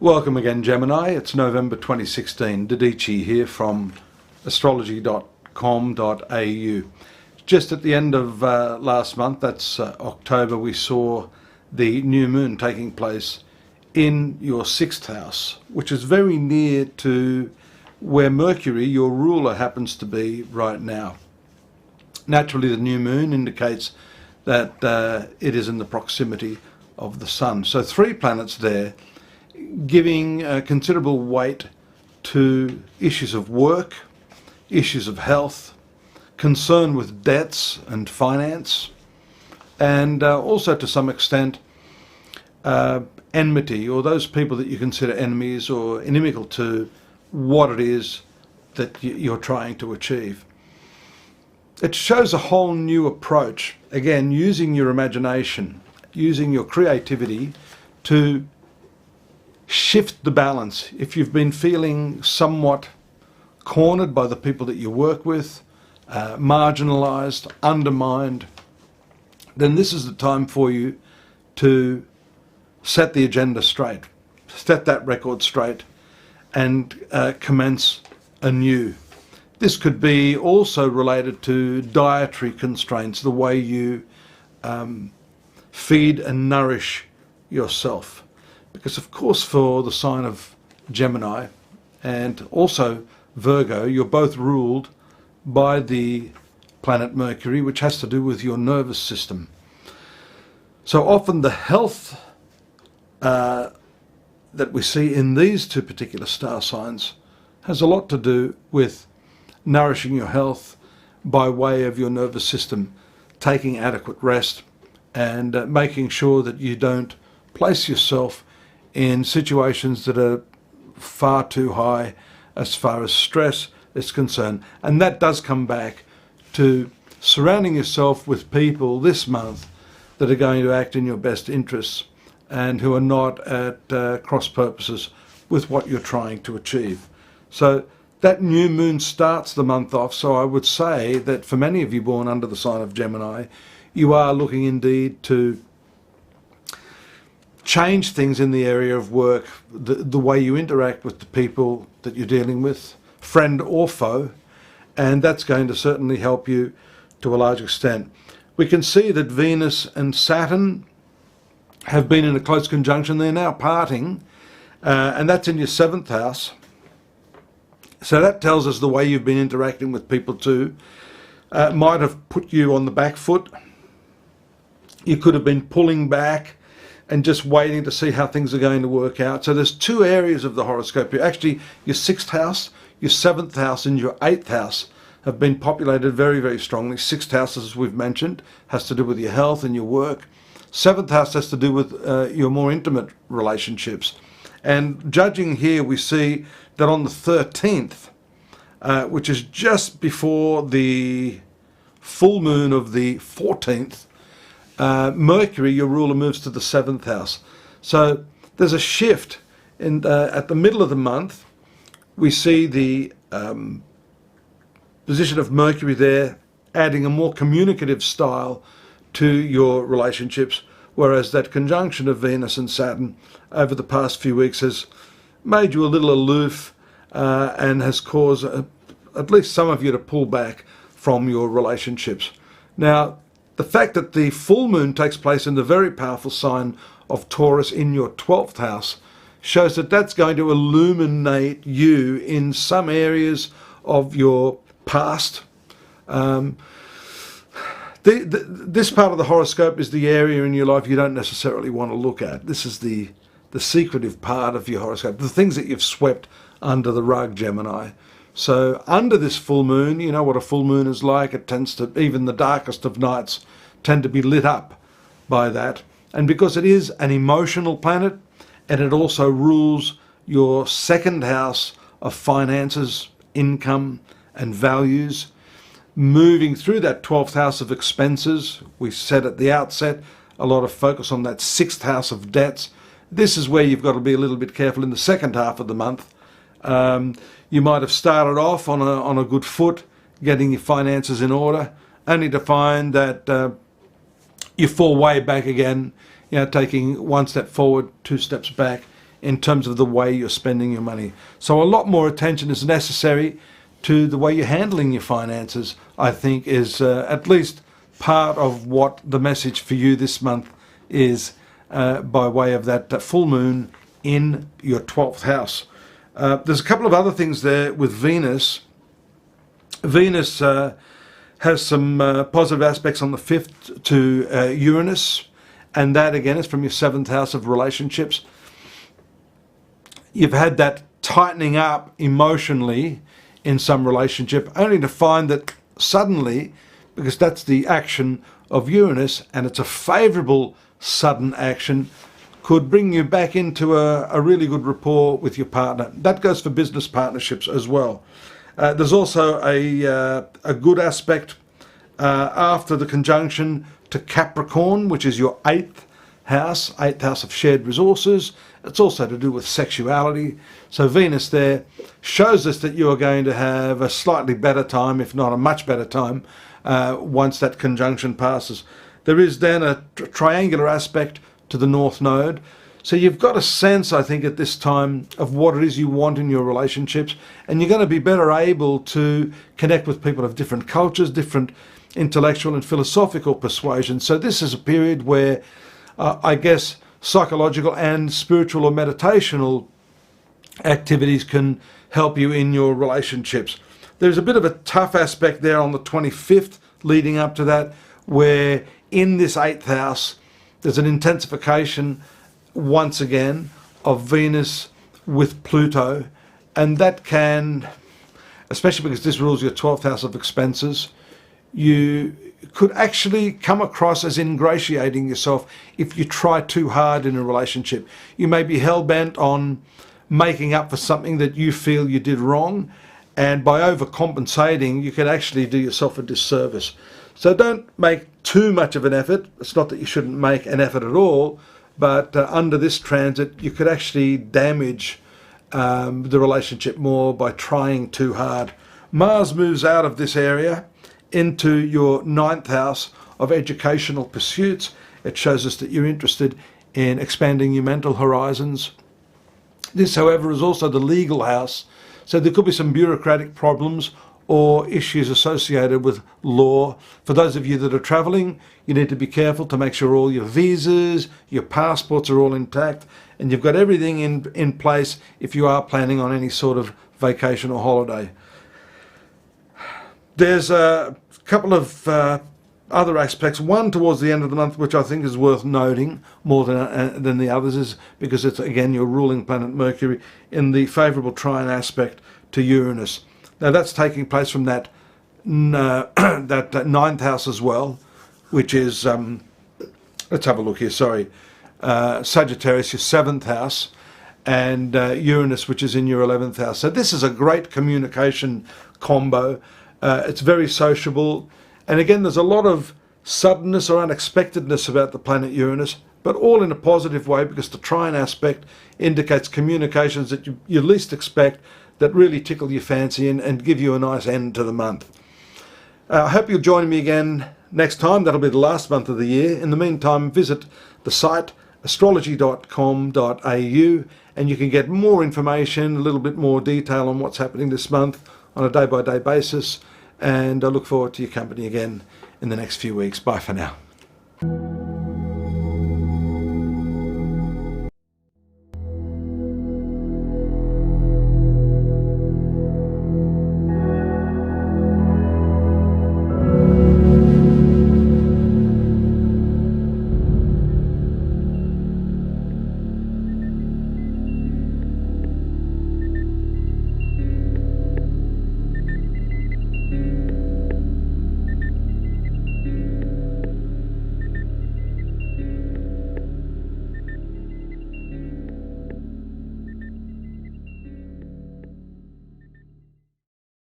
Welcome again, Gemini. It's November 2016. Didici here from astrology.com.au. Just at the end of last month, that's October, we saw the new moon taking place in your sixth house, which is very near to where Mercury, your ruler, happens to be right now. Naturally, the new moon indicates that it is in the proximity of the sun. So three planets there, giving considerable weight to issues of work, issues of health, concern with debts and finance, and also to some extent enmity, or those people that you consider enemies or inimical to what it is that you're trying to achieve. It shows a whole new approach, again, using your imagination, using your creativity to shift the balance. If you've been feeling somewhat cornered by the people that you work with, marginalized, undermined, then this is the time for you to set the agenda straight, set that record straight, and commence anew. This could be also related to dietary constraints, the way you feed and nourish yourself. Because of course for the sign of Gemini and also Virgo, you're both ruled by the planet Mercury, which has to do with your nervous system. So often the health that we see in these two particular star signs has a lot to do with nourishing your health by way of your nervous system, taking adequate rest and making sure that you don't place yourself in situations that are far too high as far as stress is concerned. And that does come back to surrounding yourself with people this month that are going to act in your best interests and who are not at cross purposes with what you're trying to achieve. So that new moon starts the month off, so I would say that for many of you born under the sign of Gemini, you are looking indeed to change things in the area of work, the way you interact with the people that you're dealing with, friend or foe, and that's going to certainly help you to a large extent. We can see that Venus and Saturn have been in a close conjunction. They're now parting, and that's in your seventh house. So that tells us the way you've been interacting with people too might have put you on the back foot. You could have been pulling back and just waiting to see how things are going to work out. So there's two areas of the horoscope. Actually, your sixth house, your seventh house, and your eighth house have been populated very, very strongly. Sixth house, as we've mentioned, has to do with your health and your work. Seventh house has to do with your more intimate relationships. And judging here, we see that on the 13th, which is just before the full moon of the 14th, Mercury, your ruler, moves to the seventh house. So there's a shift in at the middle of the month. We see the position of Mercury there, adding a more communicative style to your relationships, whereas that conjunction of Venus and Saturn over the past few weeks has made you a little aloof and has caused at least some of you to pull back from your relationships. Now, the fact that the full moon takes place in the very powerful sign of Taurus in your 12th house shows that that's going to illuminate you in some areas of your past. This part of the horoscope is the area in your life you don't necessarily want to look at. This is the secretive part of your horoscope, the things that you've swept under the rug, Gemini. So under this full moon, you know what a full moon is like. It tends to, even the darkest of nights tend to be lit up by that. And because it is an emotional planet, and it also rules your second house of finances, income, and values, moving through that 12th house of expenses, we said at the outset, a lot of focus on that 6th house of debts. This is where you've got to be a little bit careful in the second half of the month. You might have started off on a good foot, getting your finances in order, only to find that you fall way back again, taking one step forward, two steps back in terms of the way you're spending your money. So a lot more attention is necessary to the way you're handling your finances, I think, is at least part of what the message for you this month is, by way of that full moon in your 12th house. There's a couple of other things there with Venus. Venus has some positive aspects on the 5th to Uranus, and that again is from your 7th house of relationships. You've had that tightening up emotionally in some relationship, only to find that suddenly, because that's the action of Uranus, and it's a favourable sudden action, could bring you back into a really good rapport with your partner. That goes for business partnerships as well. There's also a good aspect after the conjunction to Capricorn, which is your 8th house of shared resources. It's also to do with sexuality. So Venus there shows us that you are going to have a slightly better time, if not a much better time, once that conjunction passes. There is then a triangular aspect to the North Node. So you've got a sense, I think, at this time of what it is you want in your relationships, and you're going to be better able to connect with people of different cultures, different intellectual and philosophical persuasions. So this is a period where I guess psychological and spiritual or meditational activities can help you in your relationships. There's a bit of a tough aspect there on the 25th leading up to that, where in this 8th house there's an intensification once again of Venus with Pluto, and that can, especially because this rules your 12th house of expenses, you could actually come across as ingratiating yourself if you try too hard in a relationship. You may be hell-bent on making up for something that you feel you did wrong, and by overcompensating you can actually do yourself a disservice. So don't make too much of an effort. It's not that you shouldn't make an effort at all, but under this transit you could actually damage the relationship more by trying too hard. Mars moves out of this area into your 9th house of educational pursuits. It shows us that you're interested in expanding your mental horizons. This, however, is also the legal house, so there could be some bureaucratic problems or issues associated with law. For those of you that are travelling, you need to be careful to make sure all your visas, your passports are all intact, and you've got everything in place if you are planning on any sort of vacation or holiday. There's a couple of other aspects. One towards the end of the month, which I think is worth noting more than the others, is because it's again your ruling planet Mercury in the favourable trine aspect to Uranus. Now that's taking place from that 9th house as well, which is let's have a look here. Sorry, Sagittarius, your 7th house, and Uranus, which is in your 11th house. So this is a great communication combo. It's very sociable, and again there's a lot of suddenness or unexpectedness about the planet Uranus, but all in a positive way, because the trine aspect indicates communications that you least expect that really tickle your fancy and give you a nice end to the month. I hope you'll join me again next time. That'll be the last month of the year. In the meantime, visit the site astrology.com.au and you can get more information, a little bit more detail on what's happening this month on a day-by-day basis, and I look forward to your company again in the next few weeks. Bye for now.